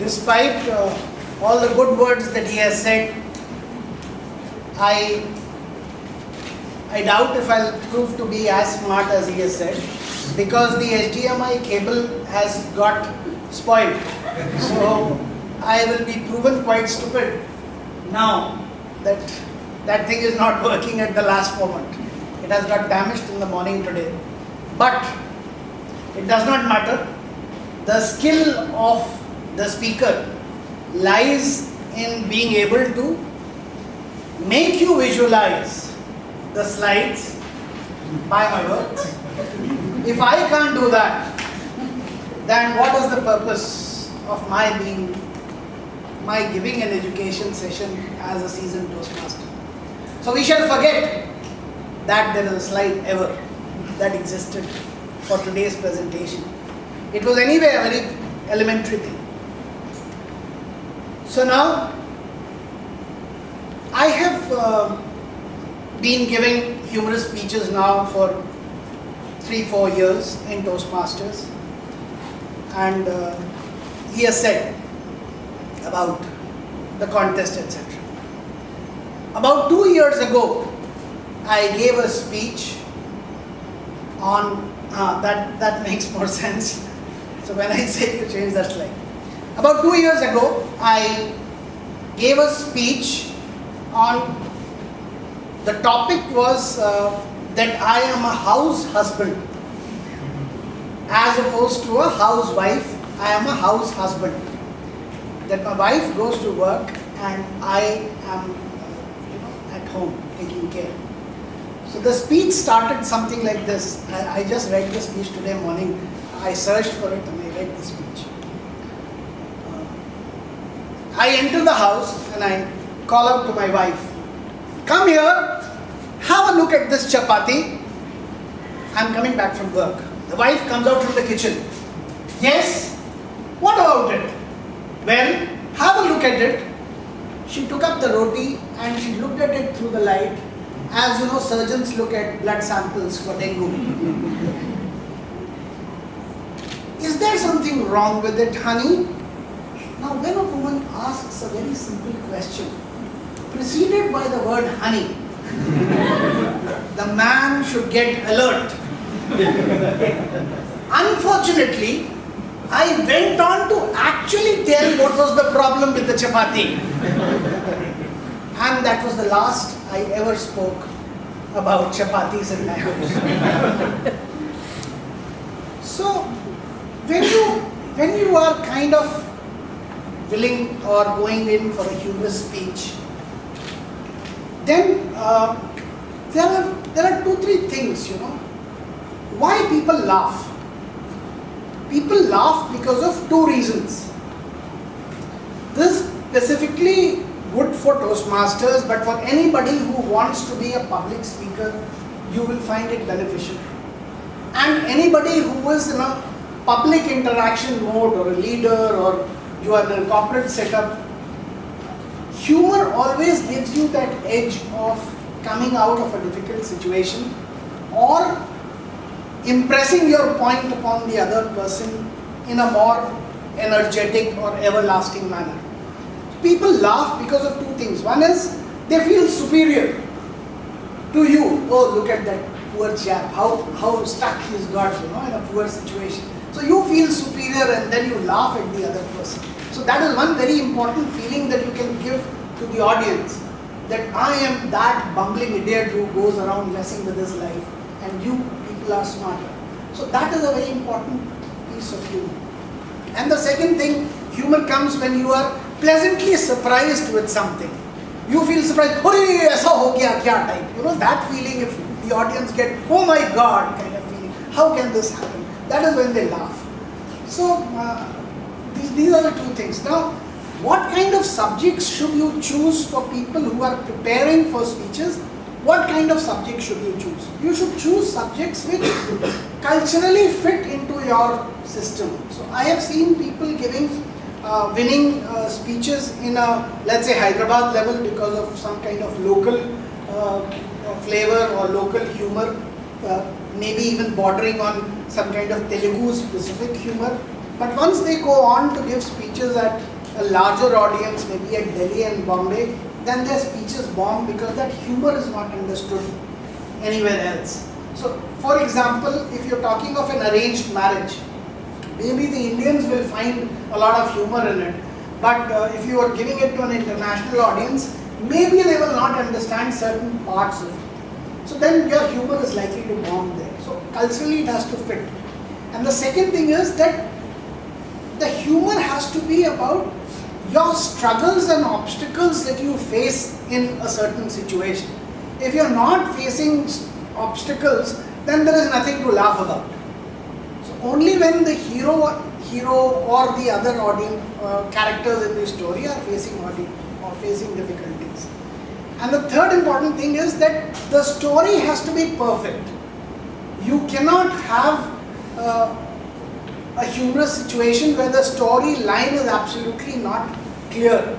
despite all the good words that he has said, I doubt if I'll prove to be as smart as he has said, because the HDMI cable has got spoiled. So I will be proven quite stupid now that that thing is not working at the last moment. It has got damaged in the morning today. But it does not matter. The skill of the speaker lies in being able to make you visualize the slides by my words. If I can't do that, then what is the purpose of my giving an education session as a seasoned Toastmaster? So we shall forget that there is a slide ever that existed for today's presentation. It was anyway a very elementary thing. So now, I have been giving humorous speeches now for 3-4 years in Toastmasters, and he has said about the contest, etc. About 2 years ago, I gave a speech on that makes more sense. So when I say you change that slide. About 2 years ago, I gave a speech on, the topic was that I am a house husband as opposed to a housewife. I am a house husband. That my wife goes to work and I am at home taking care. So the speech started something like this. I just read the speech today morning. I searched for it and I read the speech. I enter the house and I call out to my wife, "Come here, have a look at this chapati." I'm coming back from work. The wife comes out from the kitchen. "Yes, what about it?" "Well, have a look at it." She took up the roti and she looked at it through the light, as you know, surgeons look at blood samples for dengue. "Is there something wrong with it, honey?" Now, when a woman asks a very simple question, preceded by the word honey, the man should get alert. Unfortunately, I went on to actually tell what was the problem with the chapati. And that was the last I ever spoke about chapatis in my house. So, when you are kind of willing or going in for a humorous speech, then there are 2-3 things, Why people laugh? People laugh because of 2 reasons. This is specifically good for Toastmasters, but for anybody who wants to be a public speaker, you will find it beneficial. And anybody who is in a public interaction mode, or a leader, or you are in a corporate setup, humor always gives you that edge of coming out of a difficult situation or impressing your point upon the other person in a more energetic or everlasting manner. People laugh because of 2 things. One is they feel superior to you. "Oh, look at that poor chap, how stuck he's got, in a poor situation." So you feel superior and then you laugh at the other person. So that is one very important feeling that you can give to the audience, that I am that bumbling idiot who goes around messing with his life and you people are smarter. So that is a very important piece of humor. And the second thing, humor comes when you are pleasantly surprised with something. You feel surprised, "Hey, aisa ho gaya kya?" type. That feeling, if the audience get, "Oh my God," kind of feeling. How can this happen? That is when they laugh. So these are the 2 things. Now, what kind of subjects should you choose for people who are preparing for speeches? What kind of subject should you choose? You should choose subjects which culturally fit into your system. So I have seen people giving winning speeches in a, let's say, Hyderabad level because of some kind of local flavor or local humor, maybe even bordering on some kind of Telugu specific humor. But once they go on to give speeches at a larger audience, maybe at Delhi and Bombay, then their speeches bomb because that humor is not understood anywhere else. So, for example, if you're talking of an arranged marriage, maybe the Indians will find a lot of humor in it, but if you are giving it to an international audience, maybe they will not understand certain parts of it. So then your humor is likely to bomb there. So culturally it has to fit. And the second thing is that the humor has to be about your struggles and obstacles that you face in a certain situation. If you're not facing obstacles, then there is nothing to laugh about. So only when the hero or the other characters in the story are facing difficulties. And the third important thing is that the story has to be perfect. You cannot have a humorous situation where the storyline is absolutely not clear.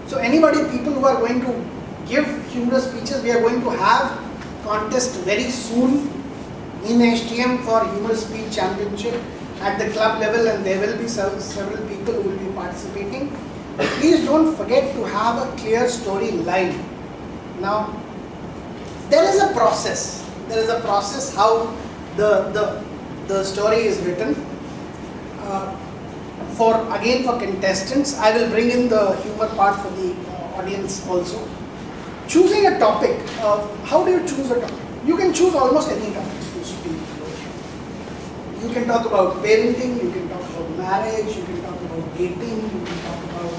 So people who are going to give humorous speeches, we are going to have contest very soon in HTM for Humorous Speech Championship at the club level, and there will be several people who will be participating. Please don't forget to have a clear storyline. Now, there is a process. There is a process how the story is written. For contestants, I will bring in the humor part for the audience also. Choosing a topic. How do you choose a topic? You can choose almost any topic. You can talk about parenting, you can talk about marriage, you can talk about dating, you can talk about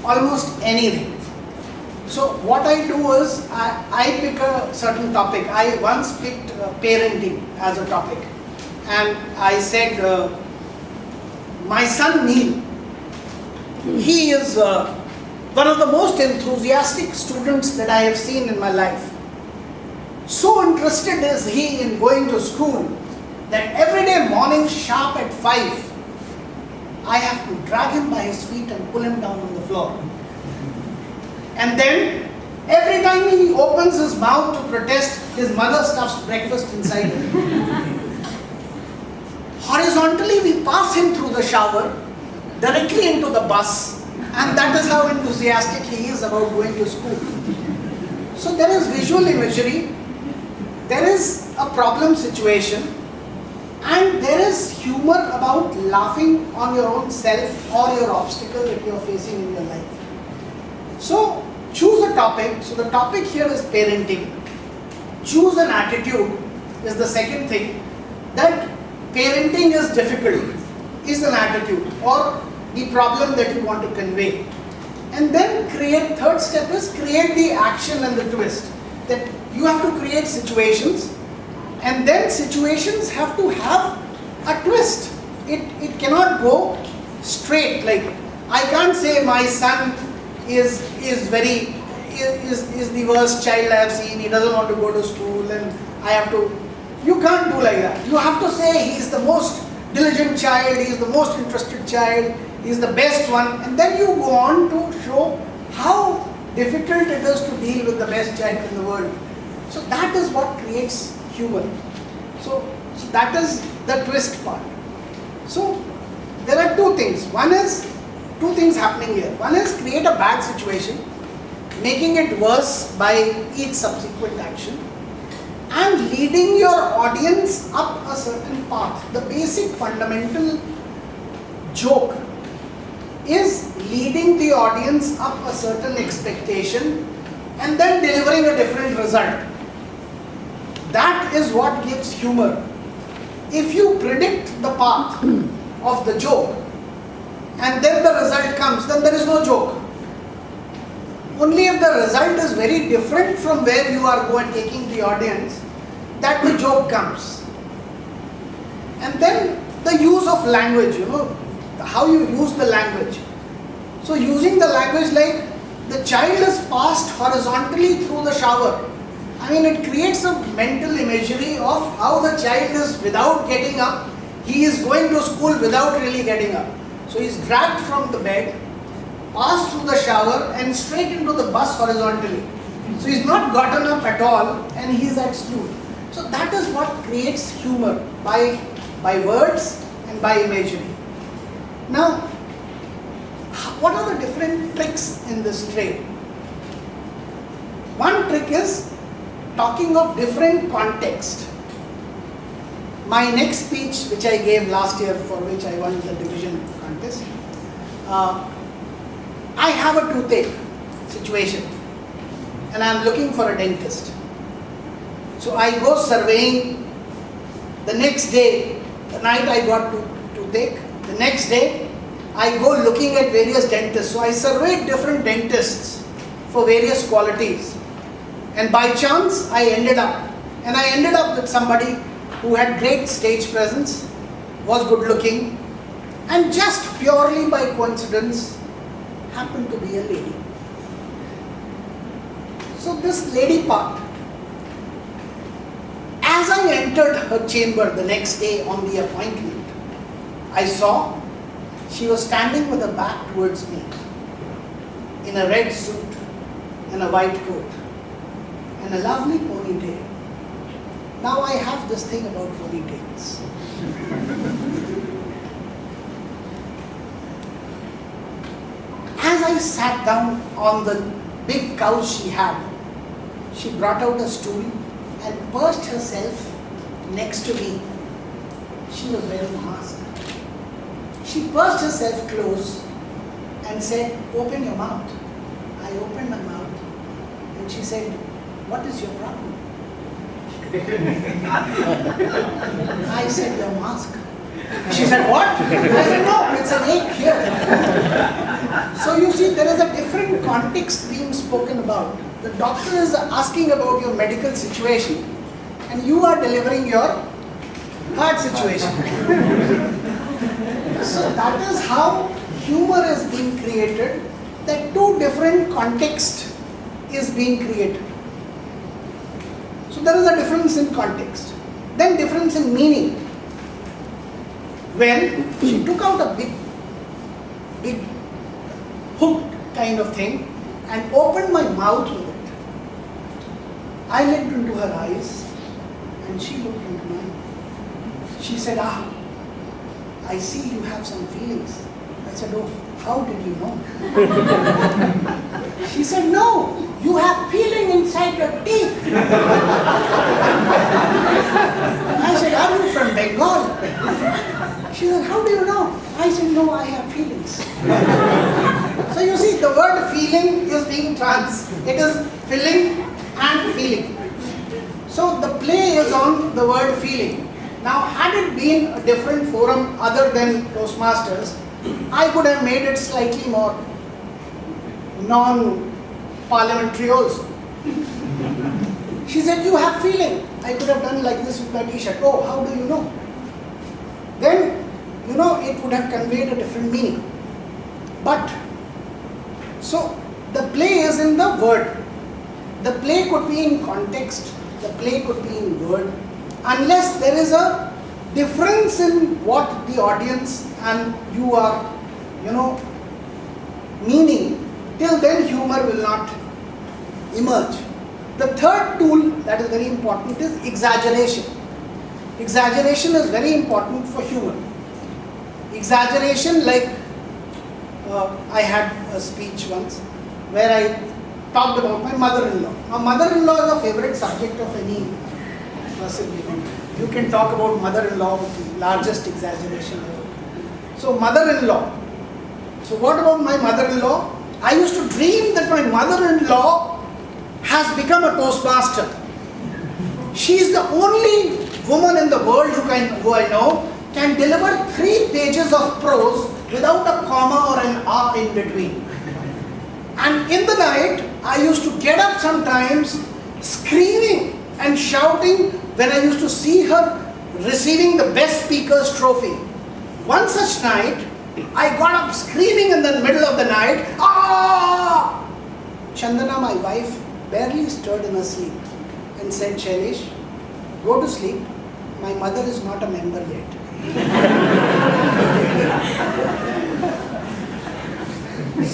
almost anything. So what I do is, I pick a certain topic. I once picked parenting as a topic. And I said, my son Neil, he is one of the most enthusiastic students that I have seen in my life. So interested is he in going to school that every day morning sharp at 5, I have to drag him by his feet and pull him down on the floor. And then every time he opens his mouth to protest, his mother stuffs breakfast inside him. Horizontally we pass him through the shower directly into the bus, and that is how enthusiastic he is about going to school. So there is visual imagery, there is a problem situation, and there is humor about laughing on your own self or your obstacle that you are facing in your life. So choose a topic. So the topic here is parenting. Choose an attitude is the second thing. That parenting is difficult is an attitude or the problem that you want to convey. And then third step is create the action and the twist. That you have to create situations, and then situations have to have a twist. It cannot go straight. Like, I can't say my son is the worst child I have seen, he doesn't want to go to school, and I have to. You can't do like that. You have to say he is the most diligent child, he is the most interested child, he is the best one, and then you go on to show how difficult it is to deal with the best child in the world. So that is what creates humor. So that is the twist part. So there are two things. Two things happening here. One is create a bad situation, making it worse by each subsequent action, and leading your audience up a certain path. The basic fundamental joke is leading the audience up a certain expectation and then delivering a different result. That is what gives humor. If you predict the path of the joke and then the result comes, then there is no joke. Only if the result is very different from where you are going taking the audience, that the joke comes. And then the use of language, how you use the language. So using the language like the child is passed horizontally through the shower. I mean, it creates a mental imagery of how the child is without getting up. He is going to school without really getting up. So he is dragged from the bed, passed through the shower and straight into the bus horizontally. So he's not gotten up at all and he is at school. So that is what creates humor, by words and by imagery. Now, what are the different tricks in this trade? One trick is talking of different context. My next speech, which I gave last year, for which I won the division contest, I have a toothache situation and I am looking for a dentist. So I go surveying. The next day, the night I got toothache, the next day I go looking at various dentists. So I surveyed different dentists for various qualities. And by chance, I ended up with somebody who had great stage presence, was good looking, and just purely by coincidence happened to be a lady. So this lady part, as I entered her chamber the next day on the appointment, I saw she was standing with her back towards me in a red suit and a white coat and a lovely ponytail. Now I have this thing about ponytails. As I sat down on the big couch she had, she brought out a stool and perched herself next to me. She was wearing a mask. She perched herself close and said, "Open your mouth." I opened my mouth and she said, "What is your problem?" I said, "Your mask." She said, "What?" I said, "No, it's an ache here." So you see, there is a different context being spoken about. The doctor is asking about your medical situation and you are delivering your heart situation. So that is how humor is being created, that two different context is being created. So there is a difference in context. Then difference in meaning. When she took out a big hook kind of thing and opened my mouth with it, I looked into her eyes and she looked into mine. She said, I see you have some feelings. I said, "Oh, how did you know?" She said, "No, you have feeling inside your teeth." I said, "Are you from Bengal?" She said, "How do you know?" I said, "No, I have feelings." So you see, the word feeling is being it is filling and feeling. So the play is on the word feeling. Now, had it been a different forum other than Toastmasters, I could have made it slightly more non-parliamentary also. She said, "You have feeling." I could have done like this with my t-shirt. "Oh, how do you know?" Then, it would have conveyed a different meaning. But, so the play is in the word. The play could be in context, the play could be in word. Unless there is a difference in what the audience and you are, meaning, till then humor will not emerge. The third tool that is very important is exaggeration. Exaggeration is very important for humor. Exaggeration, like I had a speech once where I talked about my mother-in-law. Now, mother-in-law is a favorite subject of any person. You can talk about mother-in-law with the largest exaggeration ever. So, mother-in-law. So, what about my mother-in-law? I used to dream that my mother-in-law has become a Toastmaster. She is the only woman in the world who I know can deliver 3 pages of prose without a comma or an R in between. And in the night, I used to get up sometimes screaming and shouting when I used to see her receiving the Best Speaker's trophy. One such night, I got up screaming in the middle of the night, "Ah!" Chandana, my wife, barely stirred in her sleep and said, "Shailesh, go to sleep. My mother is not a member yet."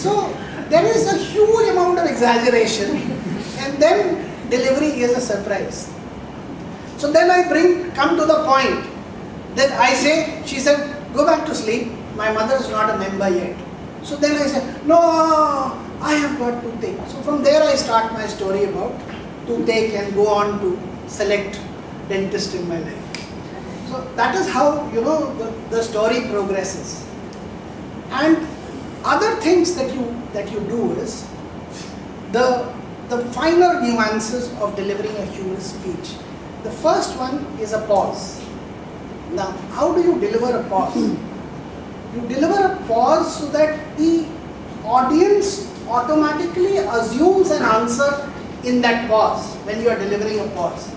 So, there is a huge amount of exaggeration and then delivery is a surprise. So then I come to the point that I say, she said, "Go back to sleep. My mother is not a member yet." So then I said, no, I have got toothache. So from there I start my story about toothache and go on to select dentist in my life. So that is how, the story progresses. And other things that you do is the finer nuances of delivering a humorous speech. The first one is a pause. Now, how do you deliver a pause? You deliver a pause so that the audience automatically assumes an answer in that pause when you are delivering a pause.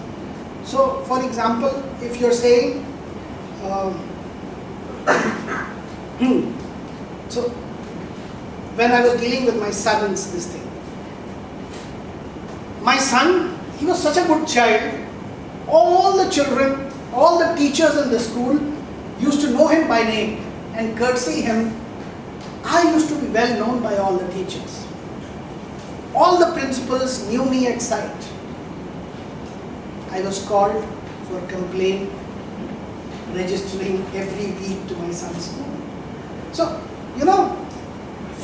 So, for example, if you're saying, so when I was dealing with my son's this thing, my son, he was such a good child. All the children, all the teachers in the school used to know him by name and courtesy him. I used to be well known by all the teachers. All the principals knew me at sight. I was called for complaint registering every week to my son's school. So,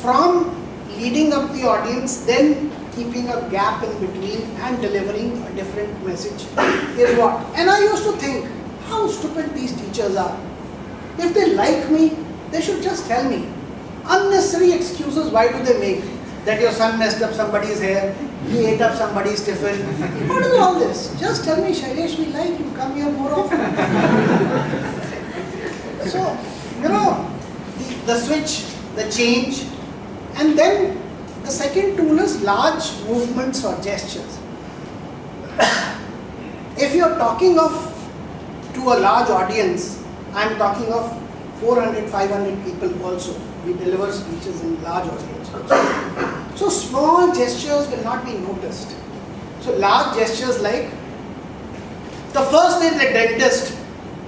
from leading up the audience, then keeping a gap in between and delivering a different message is what. And I used to think how stupid these teachers are. If they like me, they should just tell me. Unnecessary excuses, why do they make? That your son messed up somebody's hair, he ate up somebody's tiffin. What is all this? Just tell me, Shailesh, we like you, come here more often. So, the switch, the change, and then the second tool is large movements or gestures. If you're talking to a large audience, I'm talking of 400, 500 people also. We deliver speeches in large audiences also. So small gestures will not be noticed. So large gestures like, the first day the dentist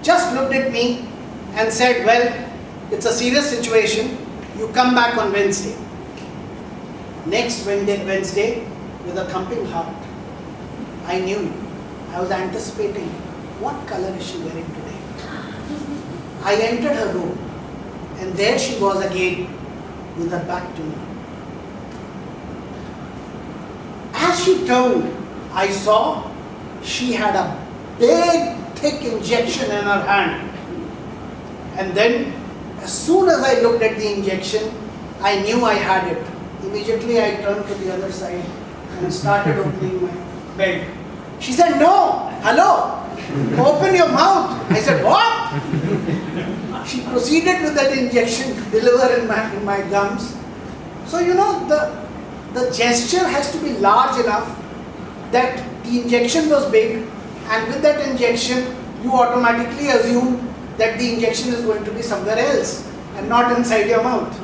just looked at me and said, well, it's a serious situation, you come back on Wednesday. Next Wednesday, with a thumping heart, I knew, I was anticipating, what color is she wearing today? I entered her room, and there she was again, with her back to me. As she turned, I saw she had a big, thick injection in her hand. And then, as soon as I looked at the injection, I knew I had it. Immediately I turned to the other side and started opening my bed. She said, no, hello, open your mouth. I said, what? She proceeded with that injection to deliver in my gums. So the gesture has to be large enough that the injection was big, and with that injection you automatically assume that the injection is going to be somewhere else and not inside your mouth.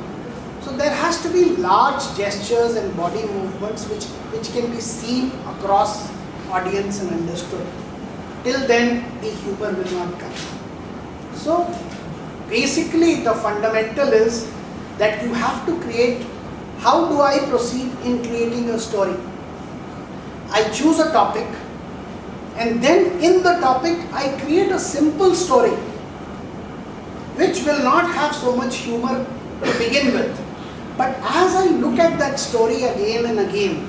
So there has to be large gestures and body movements which can be seen across audience and understood. Till then, the humor will not come. So basically the fundamental is that you have to create, how do I proceed in creating a story? I choose a topic, and then in the topic I create a simple story which will not have so much humor to begin with. But as I look at that story again and again,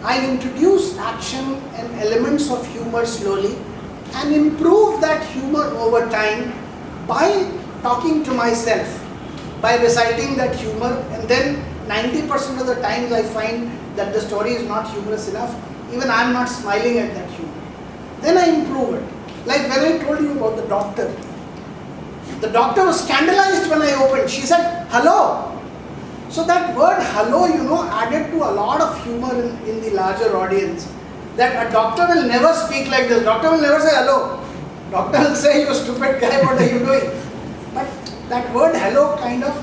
I introduce action and elements of humor slowly and improve that humor over time by talking to myself, by reciting that humor, and then 90% of the times I find that the story is not humorous enough, even I am not smiling at that humor. Then I improve it. Like when I told you about the doctor was scandalized when I opened. She said, hello. So that word hello, added to a lot of humor in the larger audience. That a doctor will never speak like this. Doctor will never say hello. Doctor will say, you stupid guy, what are you doing? But that word hello kind of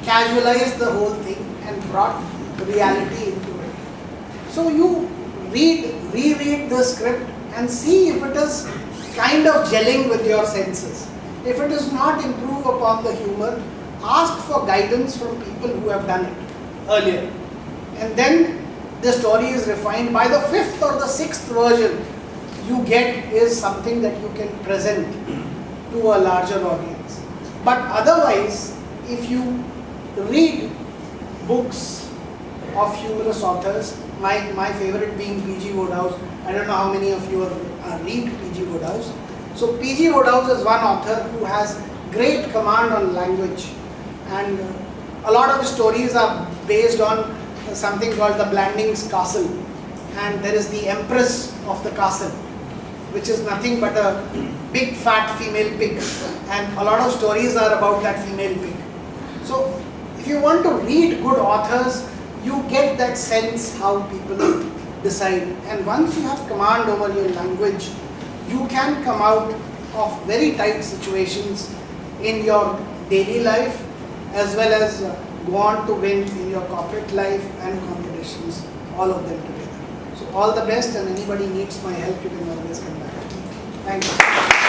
casualized the whole thing and brought reality into it. So you reread the script and see if it is kind of gelling with your senses. If it does not improve upon the humor, ask for guidance from people who have done it earlier. And then the story is refined. By the 5th or the 6th version you get is something that you can present to a larger audience. But otherwise, if you read books of humorous authors. My favorite being P.G. Wodehouse. I don't know how many of you read P.G. Wodehouse. So P.G. Wodehouse is one author who has great command on language, and a lot of his stories are based on something called the Blandings Castle, and there is the Empress of the castle, which is nothing but a big fat female pig, and a lot of stories are about that female pig. So if you want to read good authors, you get that sense how people decide, and once you have command over your language, you can come out of very tight situations in your daily life as well as go on to win in your corporate life and competitions, all of them together. So all the best, and anybody needs my help, you can always come back to me. Thank you.